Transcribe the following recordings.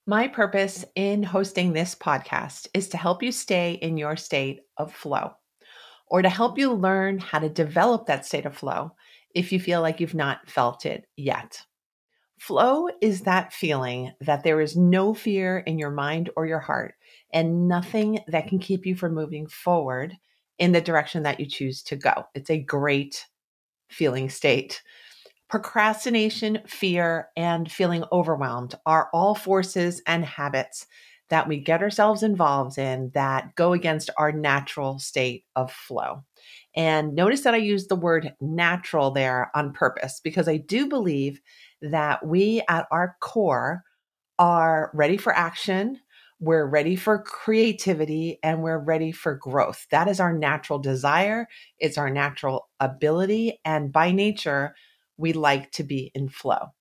My purpose in hosting this podcast is to help you stay in your state of flow or to help you learn how to develop that state of flow if you feel like you've not felt it yet. Flow is that feeling that there is no fear in your mind or your heart and nothing that can keep you from moving forward in the direction that you choose to go. It's a great feeling state. Procrastination, fear, and feeling overwhelmed are all forces and habits that we get ourselves involved in that go against our natural state of flow. And notice that I use the word natural there on purpose because I do believe that we at our core are ready for action. We're ready for creativity and we're ready for growth. That is our natural desire. It's our natural ability. And by nature, we like to be in flow.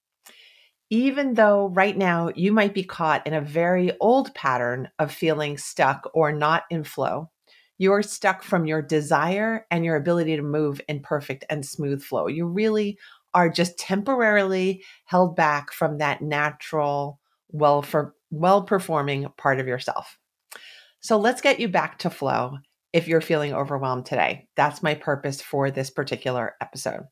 Even though right now you might be caught in a very old pattern of feeling stuck or not in flow, you're stuck from your desire and your ability to move in perfect and smooth flow. You really are just temporarily held back from that natural, well performing part of yourself. So let's get you back to flow if you're feeling overwhelmed today. That's my purpose for this particular episode.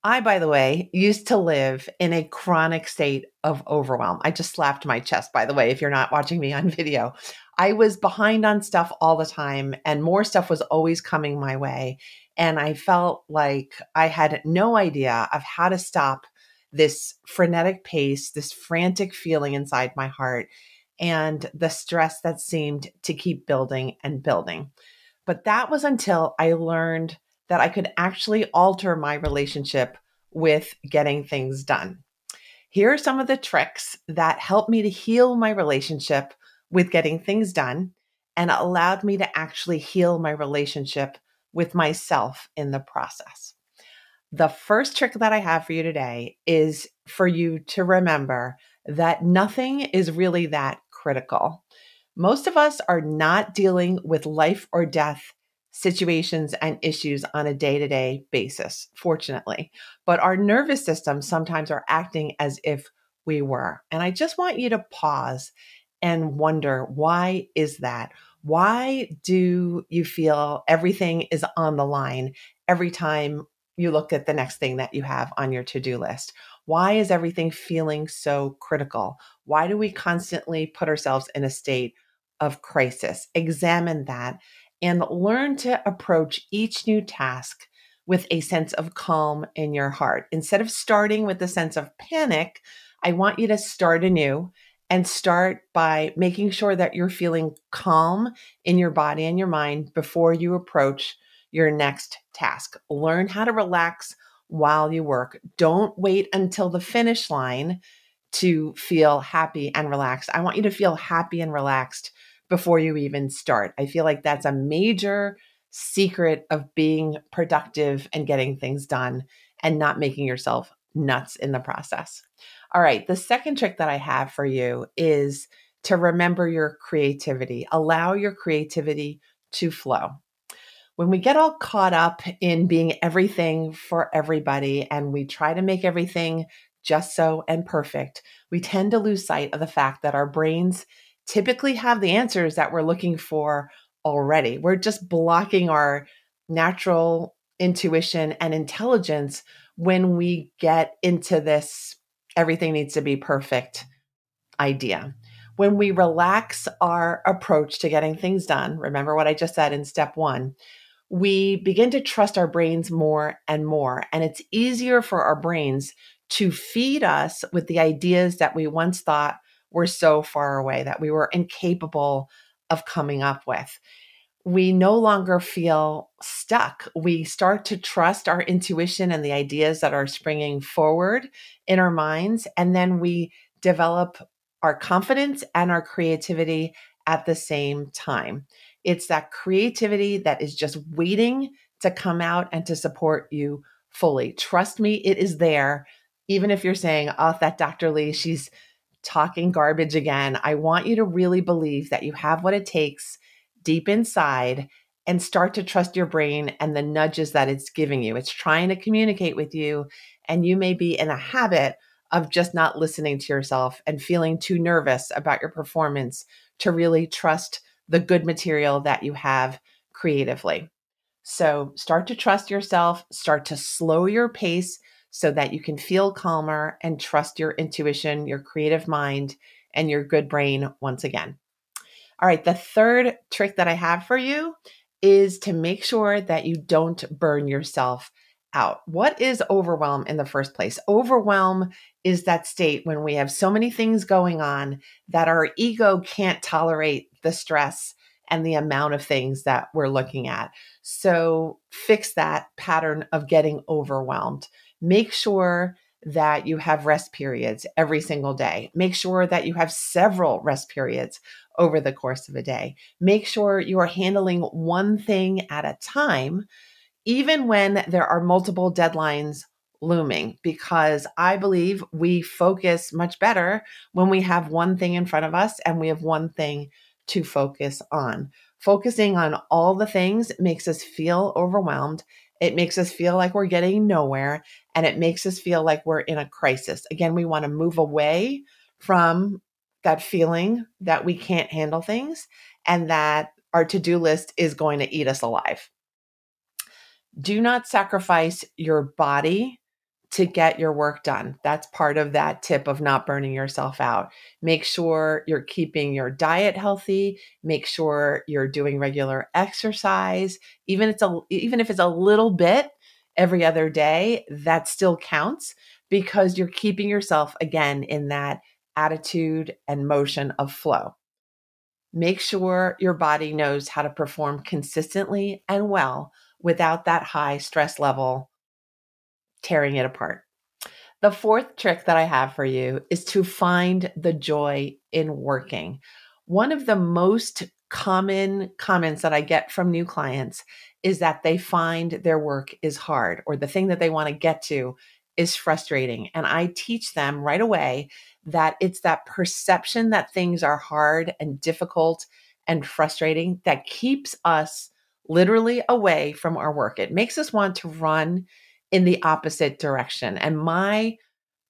I, by the way, used to live in a chronic state of overwhelm. I just slapped my chest, by the way, if you're not watching me on video. I was behind on stuff all the time, and more stuff was always coming my way. And I felt like I had no idea of how to stop this frenetic pace, this frantic feeling inside my heart, and the stress that seemed to keep building and building. But that was until I learned that I could actually alter my relationship with getting things done. Here are some of the tricks that helped me to heal my relationship with getting things done and allowed me to actually heal my relationship with myself in the process. The first trick that I have for you today is for you to remember that nothing is really that critical. Most of us are not dealing with life or death situations and issues on a day-to-day basis, fortunately. But our nervous systems sometimes are acting as if we were. And I just want you to pause and wonder, why is that? Why do you feel everything is on the line every time you look at the next thing that you have on your to-do list? Why is everything feeling so critical? Why do we constantly put ourselves in a state of crisis? Examine that and learn to approach each new task with a sense of calm in your heart. Instead of starting with a sense of panic, I want you to start anew and start by making sure that you're feeling calm in your body and your mind before you approach your next task. Learn how to relax while you work. Don't wait until the finish line to feel happy and relaxed. I want you to feel happy and relaxed before you even start. I feel like that's a major secret of being productive and getting things done and not making yourself nuts in the process. All right, the second trick that I have for you is to remember your creativity. Allow your creativity to flow. When we get all caught up in being everything for everybody and we try to make everything just so and perfect, we tend to lose sight of the fact that our brains typically have the answers that we're looking for already. We're just blocking our natural intuition and intelligence when we get into this everything needs to be perfect idea. When we relax our approach to getting things done, remember what I just said in step one, we begin to trust our brains more and more. And it's easier for our brains to feed us with the ideas that we once thought were so far away, that we were incapable of coming up with. We no longer feel stuck. We start to trust our intuition and the ideas that are springing forward in our minds. And then we develop our confidence and our creativity at the same time. It's that creativity that is just waiting to come out and to support you fully. Trust me, it is there. Even if you're saying, oh, that Dr. Lee, she's talking garbage again. I want you to really believe that you have what it takes deep inside and start to trust your brain and the nudges that it's giving you. It's trying to communicate with you, and you may be in a habit of just not listening to yourself and feeling too nervous about your performance to really trust the good material that you have creatively. So start to trust yourself, start to slow your pace so that you can feel calmer and trust your intuition, your creative mind, and your good brain once again. All right, the third trick that I have for you is to make sure that you don't burn yourself out. What is overwhelm in the first place? Overwhelm is that state when we have so many things going on that our ego can't tolerate the stress and the amount of things that we're looking at. So fix that pattern of getting overwhelmed. Make sure that you have rest periods every single day. Make sure that you have several rest periods over the course of a day. Make sure you are handling one thing at a time, even when there are multiple deadlines looming, because I believe we focus much better when we have one thing in front of us and we have one thing to focus on. Focusing on all the things makes us feel overwhelmed. It makes us feel like we're getting nowhere, and it makes us feel like we're in a crisis. Again, we want to move away from that feeling that we can't handle things and that our to-do list is going to eat us alive. Do not sacrifice your body to get your work done. That's part of that tip of not burning yourself out. Make sure you're keeping your diet healthy. Make sure you're doing regular exercise. Even if it's a little bit every other day, that still counts because you're keeping yourself again in that attitude and motion of flow. Make sure your body knows how to perform consistently and well without that high stress level tearing it apart. The fourth trick that I have for you is to find the joy in working. One of the most common comments that I get from new clients is that they find their work is hard or the thing that they want to get to is frustrating. And I teach them right away that it's that perception that things are hard and difficult and frustrating that keeps us literally away from our work. It makes us want to run in the opposite direction. And my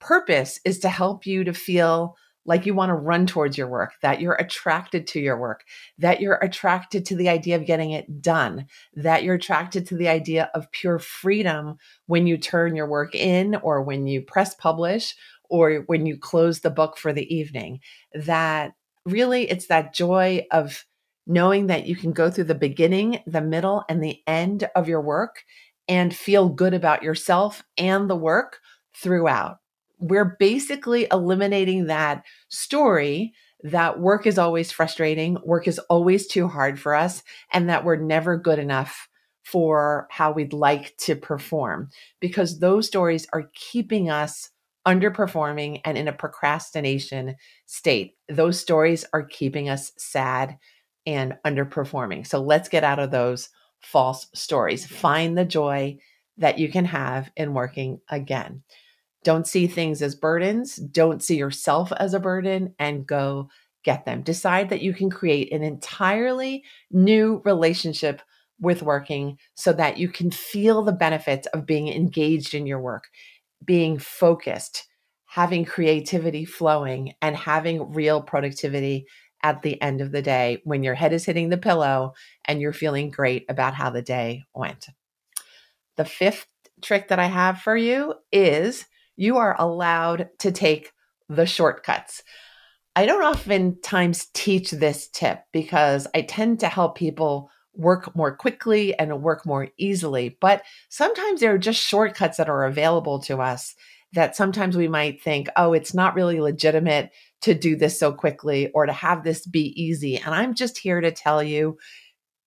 purpose is to help you to feel like you want to run towards your work, that you're attracted to your work, that you're attracted to the idea of getting it done, that you're attracted to the idea of pure freedom when you turn your work in or when you press publish or when you close the book for the evening. That really it's that joy of knowing that you can go through the beginning, the middle, and the end of your work and feel good about yourself and the work throughout. We're basically eliminating that story that work is always frustrating, work is always too hard for us, and that we're never good enough for how we'd like to perform, because those stories are keeping us underperforming and in a procrastination state. Those stories are keeping us sad and underperforming. So let's get out of those false stories. Find the joy that you can have in working again. Don't see things as burdens. Don't see yourself as a burden, and go get them. Decide that you can create an entirely new relationship with working so that you can feel the benefits of being engaged in your work, being focused, having creativity flowing, and having real productivity at the end of the day when your head is hitting the pillow and you're feeling great about how the day went. The fifth trick that I have for you is you are allowed to take the shortcuts. I don't oftentimes teach this tip because I tend to help people work more quickly and work more easily. But sometimes there are just shortcuts that are available to us that sometimes we might think, oh, it's not really legitimate to do this so quickly or to have this be easy. And I'm just here to tell you,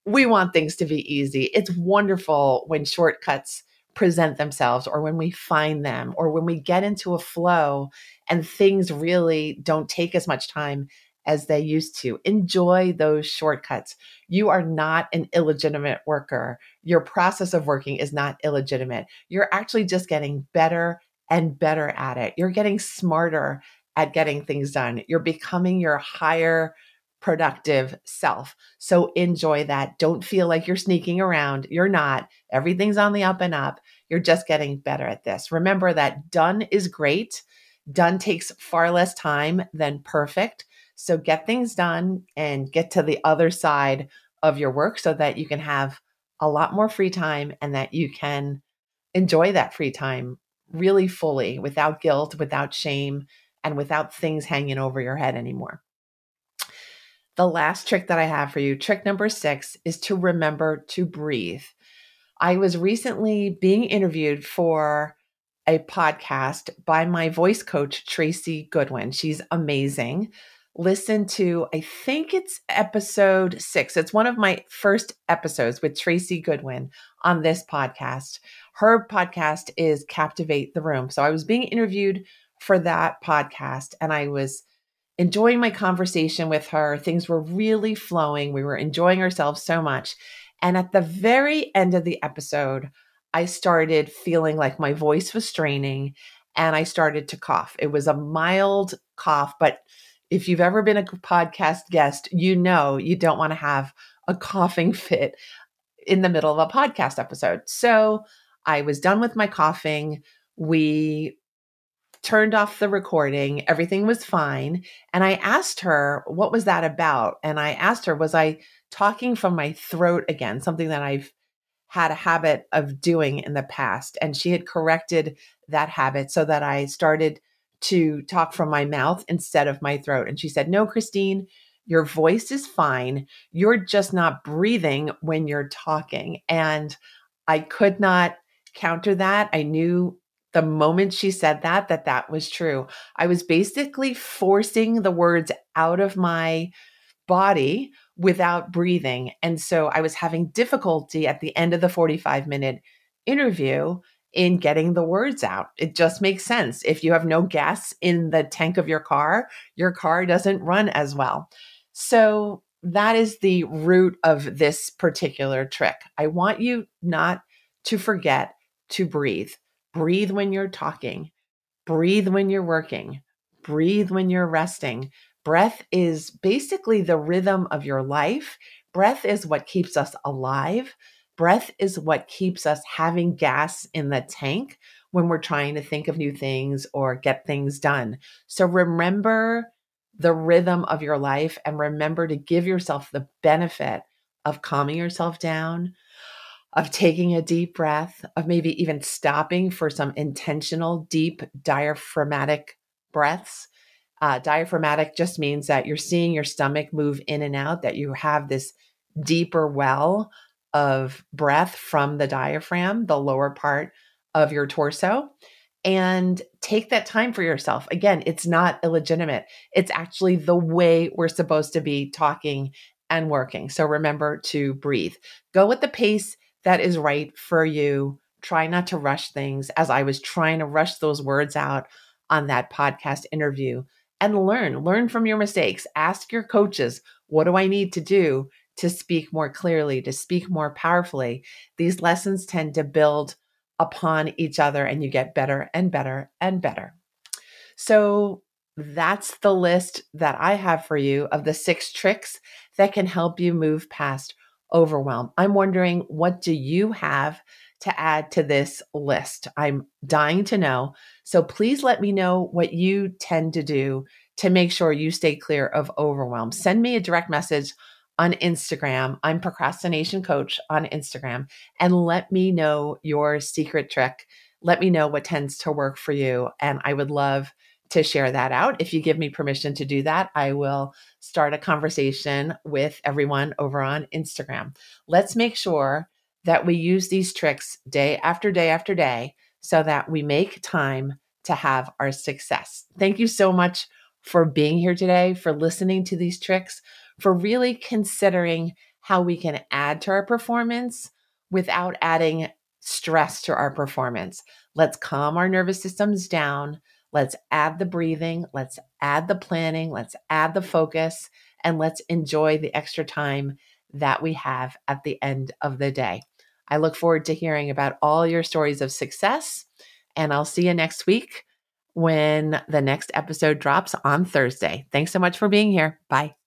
we want things to be easy. It's wonderful when shortcuts present themselves or when we find them or when we get into a flow and things really don't take as much time as they used to. Enjoy those shortcuts. You are not an illegitimate worker. Your process of working is not illegitimate. You're actually just getting better and better at it. You're getting smarter at getting things done. You're becoming your higher productive self. So enjoy that. Don't feel like you're sneaking around. You're not. Everything's on the up and up. You're just getting better at this. Remember that done is great. Done takes far less time than perfect. So get things done and get to the other side of your work so that you can have a lot more free time and that you can enjoy that free time really fully without guilt, without shame, and without things hanging over your head anymore. The last trick that I have for you, trick number 6, is to remember to breathe. I was recently being interviewed for a podcast by my voice coach, Tracy Goodwin. She's amazing. Listen to, I think it's episode 6. It's one of my first episodes with Tracy Goodwin on this podcast. Her podcast is Captivate the Room. So I was being interviewed for that podcast and I was enjoying my conversation with her. Things were really flowing. We were enjoying ourselves so much. And at the very end of the episode, I started feeling like my voice was straining and I started to cough. It was a mild cough, but if you've ever been a podcast guest, you know you don't want to have a coughing fit in the middle of a podcast episode. So I was done with my coughing. We turned off the recording. Everything was fine. And I asked her, what was that about? And I asked her, was I talking from my throat again, something that I've had a habit of doing in the past? And she had corrected that habit so that I started to talk from my mouth instead of my throat. And she said, no, Christine, your voice is fine. You're just not breathing when you're talking. And I could not counter that. I knew the moment she said that was true. I was basically forcing the words out of my body without breathing. And so I was having difficulty at the end of the 45-minute interview in getting the words out. It just makes sense. If you have no gas in the tank of your car doesn't run as well. So that is the root of this particular trick. I want you not to forget to breathe. Breathe when you're talking. Breathe when you're working. Breathe when you're resting. Breath is basically the rhythm of your life. Breath is what keeps us alive. Breath is what keeps us having gas in the tank when we're trying to think of new things or get things done. So remember the rhythm of your life and remember to give yourself the benefit of calming yourself down, of taking a deep breath, of maybe even stopping for some intentional, deep, diaphragmatic breaths. Diaphragmatic just means that you're seeing your stomach move in and out, that you have this deeper well of breath from the diaphragm, the lower part of your torso. And take that time for yourself. Again, it's not illegitimate. It's actually the way we're supposed to be talking and working. So remember to breathe. Go with the pace that is right for you. Try not to rush things, as I was trying to rush those words out on that podcast interview. And learn from your mistakes. Ask your coaches, what do I need to do to speak more clearly, to speak more powerfully? These lessons tend to build upon each other and you get better and better and better. So that's the list that I have for you of the 6 tricks that can help you move past overwhelm. I'm wondering, what do you have to add to this list? I'm dying to know. So please let me know what you tend to do to make sure you stay clear of overwhelm. Send me a direct message on Instagram. I'm Procrastination Coach on Instagram, and let me know your secret trick. Let me know what tends to work for you. And I would love to share that out. If you give me permission to do that, I will start a conversation with everyone over on Instagram. Let's make sure that we use these tricks day after day after day so that we make time to have our success. Thank you so much for being here today, for listening to these tricks, for really considering how we can add to our performance without adding stress to our performance. Let's calm our nervous systems down. Let's add the breathing. Let's add the planning. Let's add the focus, and let's enjoy the extra time that we have at the end of the day. I look forward to hearing about all your stories of success, and I'll see you next week when the next episode drops on Thursday. Thanks so much for being here. Bye.